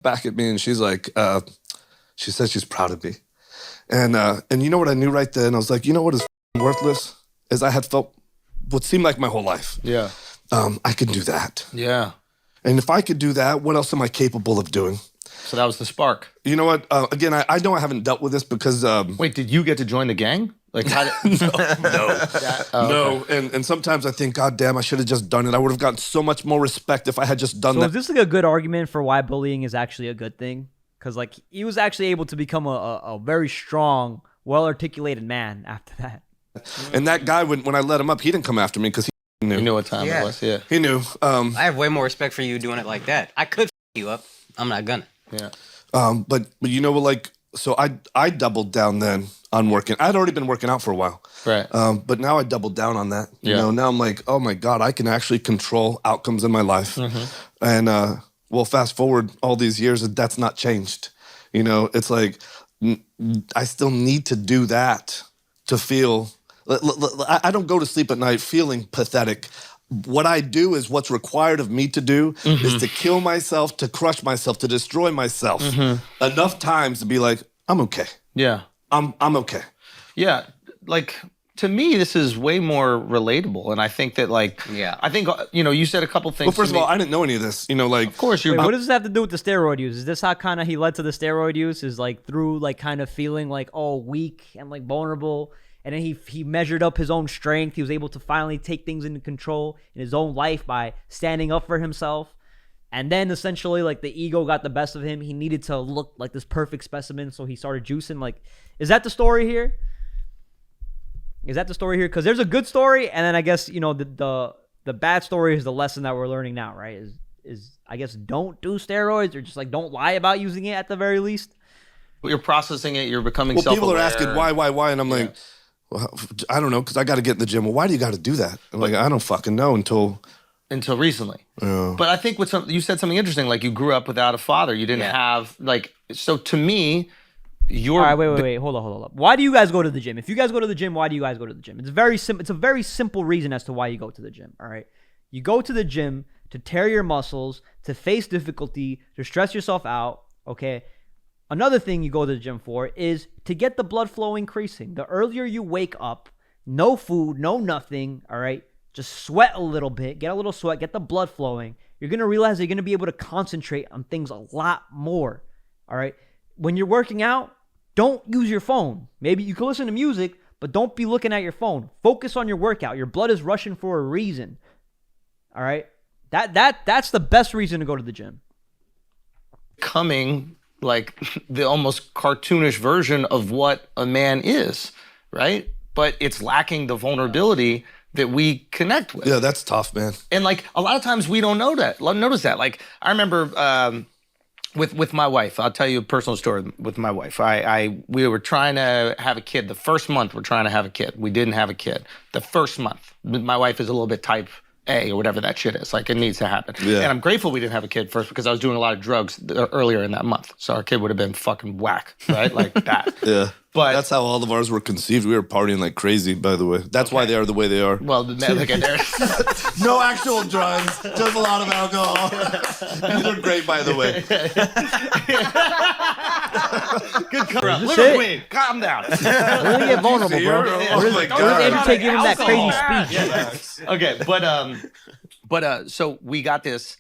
back at me and she's like, she said she's proud of me. And you know what I knew right then? I was like, you know what is worthless? Is I had felt what seemed like my whole life. Yeah. I can do that. Yeah. And if I could do that, what else am I capable of doing? So that was the spark. You know what? Again, I know I haven't dealt with this because... Wait, did you get to join the gang? Like, how did... No. And sometimes I think, God damn, I should have just done it. I would have gotten so much more respect if I had just done that. So is this like a good argument for why bullying is actually a good thing? Because like he was actually able to become a very strong, well-articulated man after that. And that guy, when I let him up, he didn't come after me because he knew. You knew what time it was, yeah. He knew. I have way more respect for you doing it like that. I could you up. I'm not gonna. Yeah. But you know what, like, so I doubled down then on working. I'd already been working out for a while. Right. But now I doubled down on that. You Yeah. know, now I'm like, oh my God, I can actually control outcomes in my life. And well, fast forward all these years, that's not changed. You know, it's like, I still need to do that to feel, I don't go to sleep at night feeling pathetic. What I do is what's required of me to do is to kill myself, to crush myself, to destroy myself enough times to be like, I'm okay. Yeah. I'm okay. Yeah. Like, to me, this is way more relatable. And I think that, like, I think, you know, you said a couple things. Well, first of all, I didn't know any of this. You know, like, of course, you're. Wait, what does this have to do with the steroid use? Is this how kind of he led to the steroid use? Is like through like kind of feeling like, oh, weak and like vulnerable. And then he measured up his own strength. He was able to finally take things into control in his own life by standing up for himself. And then essentially like the ego got the best of him. He needed to look like this perfect specimen. So he started juicing. Like, is that the story here? Is that the story here? Because there's a good story. And then I guess, you know, the bad story is the lesson that we're learning now, right? Is I guess don't do steroids or just like don't lie about using it at the very least. You're processing it. You're becoming well, self-aware. people are asking why? And I'm like, well, I don't know, because I got to get in the gym. Well, why do you got to do that? I'm like, I don't fucking know until recently. Yeah. But I think you said something interesting. Like you grew up without a father. You didn't have like. So to me, you're. All right, wait. Hold on. Why do you guys go to the gym? If you guys go to the gym, why do you guys go to the gym? It's very simple. It's a very simple reason as to why you go to the gym. All right, you go to the gym to tear your muscles, to face difficulty, to stress yourself out. Okay. Another thing you go to the gym for is to get the blood flow increasing. The earlier you wake up, no food, no nothing, all right? Just sweat a little bit, get a little sweat, get the blood flowing. You're going to realize you're going to be able to concentrate on things a lot more, all right? When you're working out, don't use your phone. Maybe you can listen to music, but don't be looking at your phone. Focus on your workout. Your blood is rushing for a reason, all right? That's the best reason to go to the gym. Coming like the almost cartoonish version of what a man is, right? But it's lacking the vulnerability that we connect with. Yeah, that's tough, man. And like a lot of times we don't know that. Notice that. Like I remember with my wife. I'll tell you a personal story with my wife. We were trying to have a kid. The first month we're trying to have a kid. We didn't have a kid. The first month, my wife is a little bit type A or whatever that shit is. Like it needs to happen. Yeah. And I'm grateful we didn't have a kid first because I was doing a lot of drugs earlier in that month. So our kid would have been fucking whack, right? Like that. Yeah. But that's how all of ours were conceived. We were partying like crazy, by the way. That's why they are the way they are. Well, look at there. No actual drugs, just a lot of alcohol. They're great, by the way. Good cover up. Is this Little it? Queen, calm down. We're going to get vulnerable, bro. Oh my Where's God. MJ giving that crazy speech? Okay, but so we got this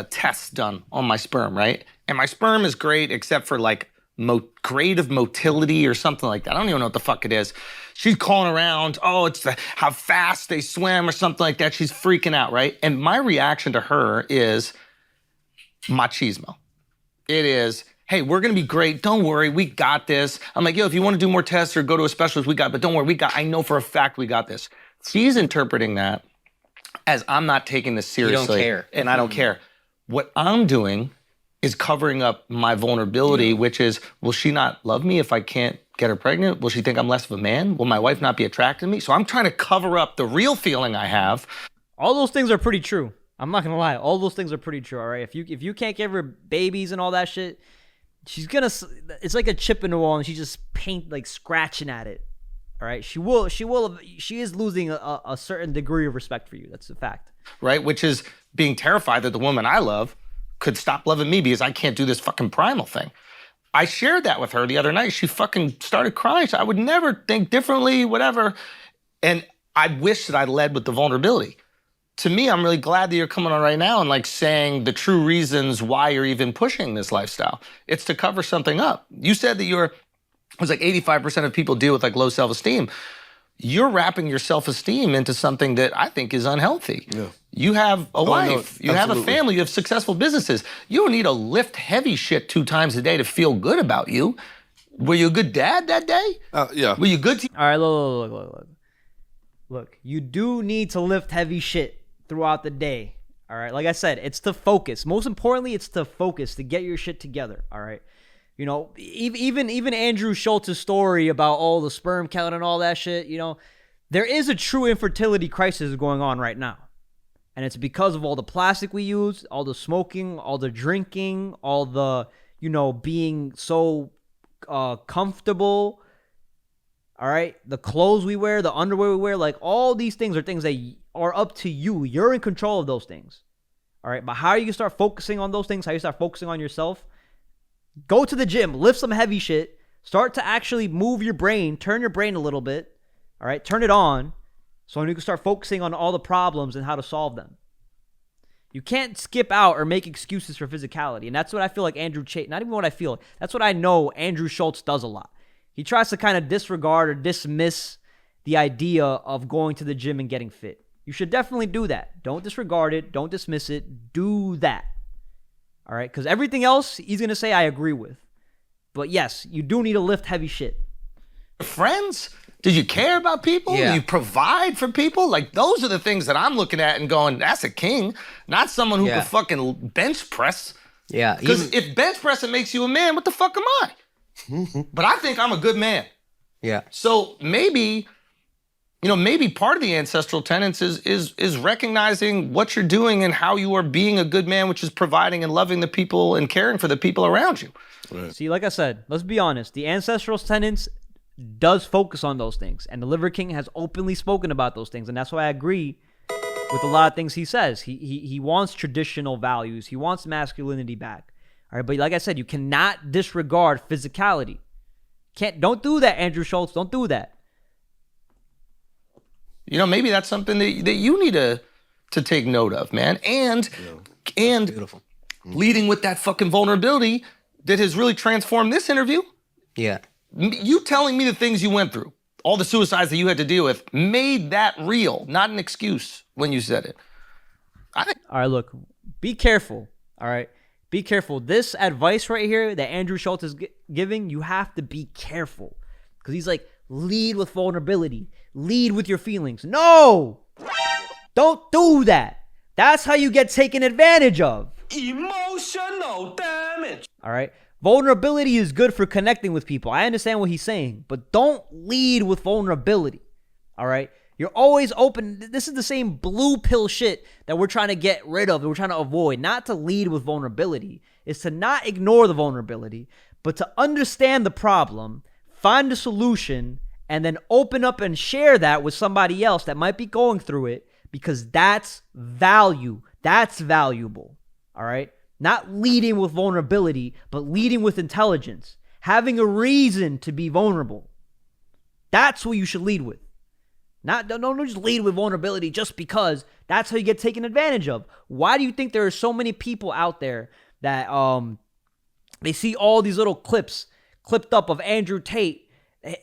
test done on my sperm, right? And my sperm is great except for like grade of motility or something like that. I don't even know what the fuck it is. She's calling around, oh, it's how fast they swim or something like that. She's freaking out, right? And my reaction to her is machismo. It is, hey, we're gonna be great. Don't worry, we got this. I'm like, yo, if you want to do more tests or go to a specialist, but don't worry, I know for a fact we got this. She's interpreting that as I'm not taking this seriously. You don't care. And I don't care. What I'm doing is covering up my vulnerability, which is, will she not love me if I can't get her pregnant? Will she think I'm less of a man? Will my wife not be attracted to me? So I'm trying to cover up the real feeling I have. All those things are pretty true. I'm not gonna lie. All those things are pretty true, all right? If you can't give her babies and all that shit, she's gonna, it's like a chip in the wall and she's just scratching at it, all right? She is losing a certain degree of respect for you. That's a fact. Right, which is being terrified that the woman I love could stop loving me because I can't do this fucking primal thing. I shared that with her the other night. She fucking started crying. So I would never think differently, whatever. And I wish that I led with the vulnerability. To me, I'm really glad that you're coming on right now and like saying the true reasons why you're even pushing this lifestyle. It's to cover something up. You said that it was like 85% of people deal with like low self-esteem. You're wrapping your self-esteem into something that I think is unhealthy. Yeah. You have a wife, you have a family, you have successful businesses. You don't need to lift heavy shit 2 times a day to feel good about you. Were you a good dad that day? Yeah. Were you good? All right, look. You do need to lift heavy shit throughout the day. All right, like I said, it's to focus. Most importantly, it's to focus, to get your shit together. All right. You know, even Andrew Schultz's story about all the sperm count and all that shit, you know, there is a true infertility crisis going on right now. And it's because of all the plastic we use, all the smoking, all the drinking, all the, you know, being so comfortable. All right. The clothes we wear, the underwear we wear, like all these things are things that are up to you. You're in control of those things. All right. But how you start focusing on those things, how you start focusing on yourself, go to the gym, lift some heavy shit, start to actually move your brain, turn your brain a little bit. All right. Turn it on. So you can start focusing on all the problems and how to solve them. You can't skip out or make excuses for physicality. And that's what I feel like Andrew Chase, not even what I feel, that's what I know Andrew Schultz does a lot. He tries to kind of disregard or dismiss the idea of going to the gym and getting fit. You should definitely do that. Don't disregard it. Don't dismiss it. Do that. All right? Because everything else he's going to say I agree with. But yes, you do need to lift heavy shit. Friends? Did you care about people? Yeah. Did you provide for people? Like, those are the things that I'm looking at and going, that's a king, not someone who can fucking bench press. Yeah. Because if bench pressing makes you a man, what the fuck am I? But I think I'm a good man. Yeah. So maybe, you know, maybe part of the ancestral tenets is recognizing what you're doing and how you are being a good man, which is providing and loving the people and caring for the people around you. Right. See, like I said, let's be honest. The ancestral tenets does focus on those things, and the Liver King has openly spoken about those things, and that's why I agree with a lot of things he says. He wants traditional values. He wants masculinity back. All right, but like I said, you cannot disregard physicality. Don't do that, Andrew Schultz. Don't do that. You know, maybe that's something that you need to take note of, man. And Beautiful. Leading with that fucking vulnerability that has really transformed this interview. Yeah. You telling me the things you went through, all the suicides that you had to deal with, made that real, not an excuse when you said it. All right, look, be careful. All right, be careful. This advice right here that Andrew Schultz is giving, you have to be careful. Because he's like, lead with vulnerability. Lead with your feelings. No! Don't do that. That's how you get taken advantage of. Emotional damage. All right? Vulnerability is good for connecting with people. I understand what he's saying, but don't lead with vulnerability. All right? You're always open. This is the same blue pill shit that we're trying to get rid of, that we're trying to avoid. Not to lead with vulnerability. It's to not ignore the vulnerability, but to understand the problem, find a solution, and then open up and share that with somebody else that might be going through it, because that's value. That's valuable. All right? Not leading with vulnerability, but leading with intelligence. Having a reason to be vulnerable. That's what you should lead with. Don't just lead with vulnerability just because that's how you get taken advantage of. Why do you think there are so many people out there that they see all these little clips clipped up of Andrew Tate?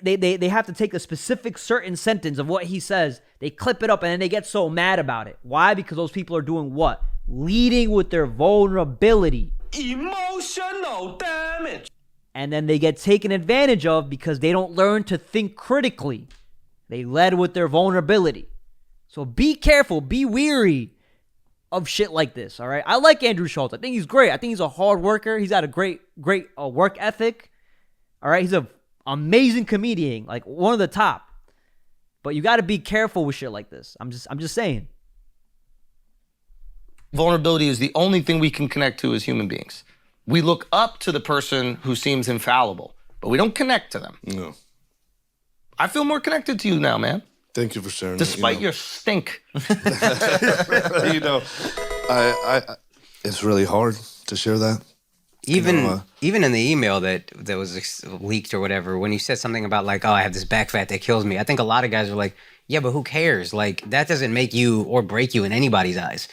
They have to take a specific certain sentence of what he says. They clip it up and then they get so mad about it. Why? Because those people are doing what? Leading with their vulnerability. Emotional damage. And then they get taken advantage of because they don't learn to think critically. They led with their vulnerability. So be careful, be weary of shit like this, all right? I like Andrew Schultz. I think he's great. I think he's a hard worker. He's got a great work ethic. All right, he's an amazing comedian, like one of the top. But you got to be careful with shit like this. I'm just saying. Vulnerability is the only thing we can connect to as human beings. We look up to the person who seems infallible, but we don't connect to them. No. I feel more connected to you now, man. Thank you for sharing. Despite your stink. You know, I it's really hard. to share that. Even in the email that was leaked or whatever, when you said something about like, oh, I have this back fat that kills me, I think a lot of guys are like, yeah, but who cares? Like, that doesn't make you or break you in anybody's eyes.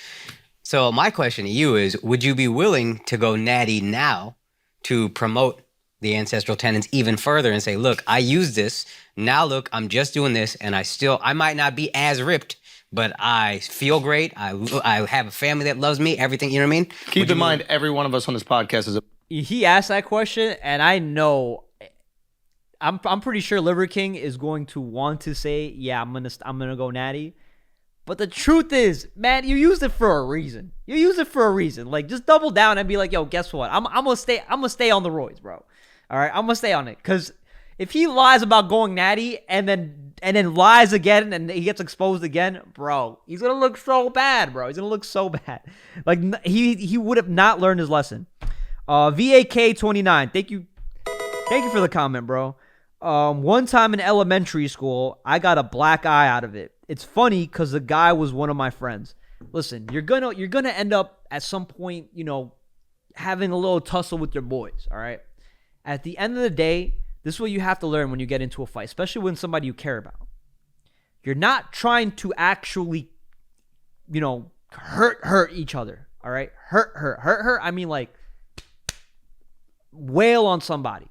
So my question to you is, would you be willing to go natty now to promote the ancestral tenets even further and say, look, I use this. Now look, I'm just doing this, and I might not be as ripped, but I feel great. I have a family that loves me, everything, you know what I mean? Keep in mind, every one of us on this podcast is a... He asked that question, and I know, I'm pretty sure Liver King is going to want to say, yeah, I'm gonna go natty. But the truth is, man, you used it for a reason. You used it for a reason. Like, just double down and be like, yo, guess what? I'm gonna stay on the roids, bro. All right, I'm gonna stay on it, because if he lies about going natty and then lies again and he gets exposed again, bro, he's gonna look so bad, bro. He's gonna look so bad. Like, he would have not learned his lesson. VAK29, thank you for the comment, bro. One time in elementary school, I got a black eye out of it. It's funny because the guy was one of my friends. Listen, you're gonna end up at some point, having a little tussle with your boys. All right. At the end of the day, this is what you have to learn when you get into a fight, especially when somebody you care about. You're not trying to actually, hurt each other. All right, hurt. I mean, like, wail on somebody.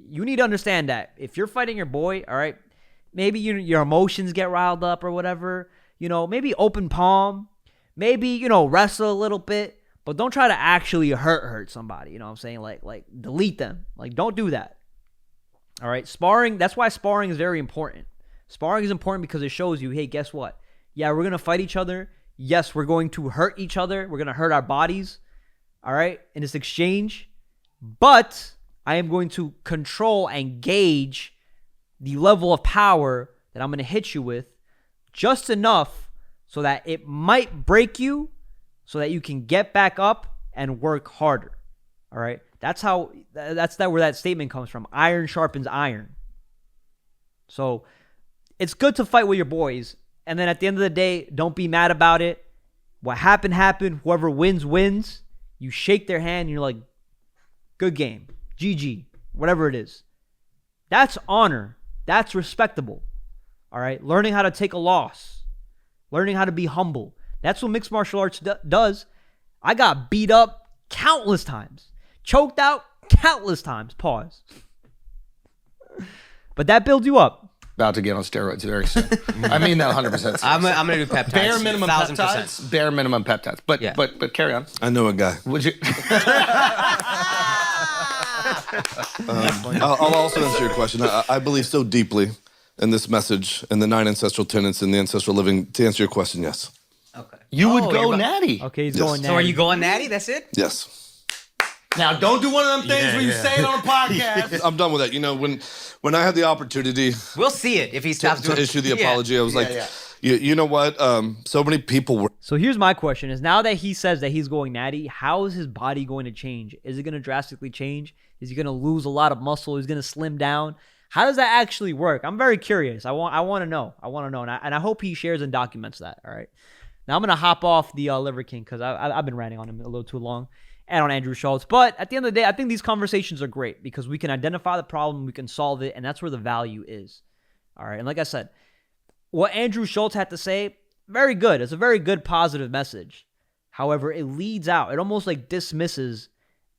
You need to understand that if you're fighting your boy, all right, maybe your emotions get riled up or whatever, maybe open palm, maybe, wrestle a little bit, but don't try to actually hurt somebody, you know what I'm saying? Like delete them. Like, don't do that. All right, sparring, that's why sparring is very important. Sparring is important because it shows you, hey, guess what? Yeah, we're going to fight each other. Yes, we're going to hurt each other. We're going to hurt our bodies, all right, in this exchange. But I am going to control and gauge the level of power that I'm going to hit you with just enough so that it might break you so that you can get back up and work harder. All right? That's where that statement comes from. Iron sharpens iron. So it's good to fight with your boys. And then at the end of the day, don't be mad about it. What happened. Whoever wins. You shake their hand and you're like, good game. GG. Whatever it is. That's honor. That's respectable. All right? Learning how to take a loss. Learning how to be humble. That's what mixed martial arts does. I got beat up countless times. Choked out countless times. Pause. But that builds you up. About to get on steroids very soon. I mean that 100%. Serious. I'm gonna do peptides. Bare minimum 1,000%. peptides. Bare minimum peptides. But Yeah. but carry on. I know a guy. Would you? I'll also answer your question. I believe so deeply in this message and the 9 ancestral tenets and the ancestral living. To answer your question, yes. Okay. You would Oh, go you're- natty. Okay, he's Yes. going So are you going natty? That's it? Yes. Now don't do one of them things where you say it on a podcast. I'm done with that. When I had the opportunity We'll see it if he stops to doing issue the Yeah. apology, I was like, yeah. You know what? So many people were. So here's my question is, now that he says that he's going natty, how is his body going to change? Is it going to drastically change? Is he going to lose a lot of muscle? Is he going to slim down? How does that actually work? I'm very curious. I want to know. And I hope he shares and documents that. All right. Now I'm going to hop off the Liver King because I've been ranting on him a little too long and on Andrew Shultz. But at the end of the day, I think these conversations are great because we can identify the problem, we can solve it, and that's where the value is. All right. And like I said, what Andrew Shultz had to say, very good. It's a very good positive message. However, it leads out. It almost like dismisses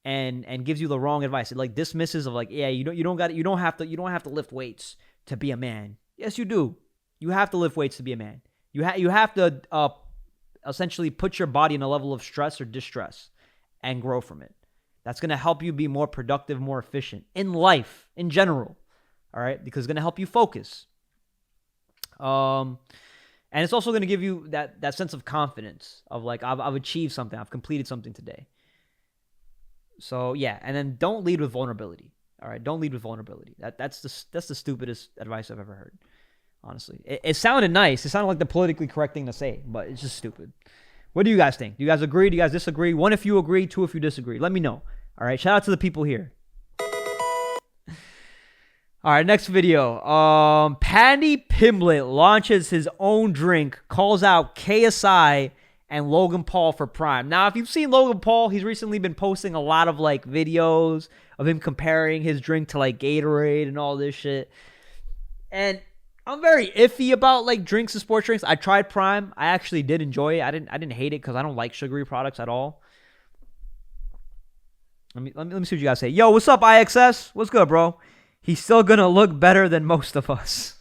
and gives you the wrong advice. It like dismisses of like, yeah, you don't have to lift weights to be a man. Yes, you do. You have to lift weights to be a man. You have to essentially put your body in a level of stress or distress and grow from it. That's going to help you be more productive, more efficient in life in general. All right? Because it's going to help you focus. And it's also going to give you that sense of confidence of like, I've achieved something. I've completed something today. So yeah. And then don't lead with vulnerability. All right. Don't lead with vulnerability. That's the stupidest advice I've ever heard. Honestly, it sounded nice. It sounded like the politically correct thing to say, but it's just stupid. What do you guys think? Do you guys agree? Do you guys disagree? 1 if you agree, 2 if you disagree. Let me know. All right. Shout out to the people here. All right, next video. Paddy Pimblett launches his own drink, calls out KSI and Logan Paul for Prime. Now, if you've seen Logan Paul, he's recently been posting a lot of like videos of him comparing his drink to like Gatorade and all this shit. And I'm very iffy about like drinks and sports drinks. I tried Prime. I actually did enjoy it. I didn't hate it because I don't like sugary products at all. Let me see what you guys say. Yo, what's up, IXS? What's good, bro? He's still gonna look better than most of us.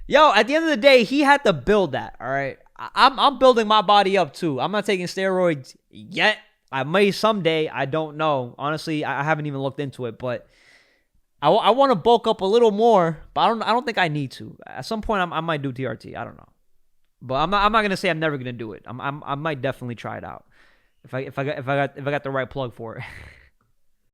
Yo, at the end of the day, he had to build that. All right, I'm building my body up too. I'm not taking steroids yet. I may someday. I don't know. Honestly, I haven't even looked into it, but I want to bulk up a little more. But I don't think I need to. At some point, I might do TRT. I don't know, but I'm not gonna say I'm never gonna do it. I might definitely try it out if I got the right plug for it.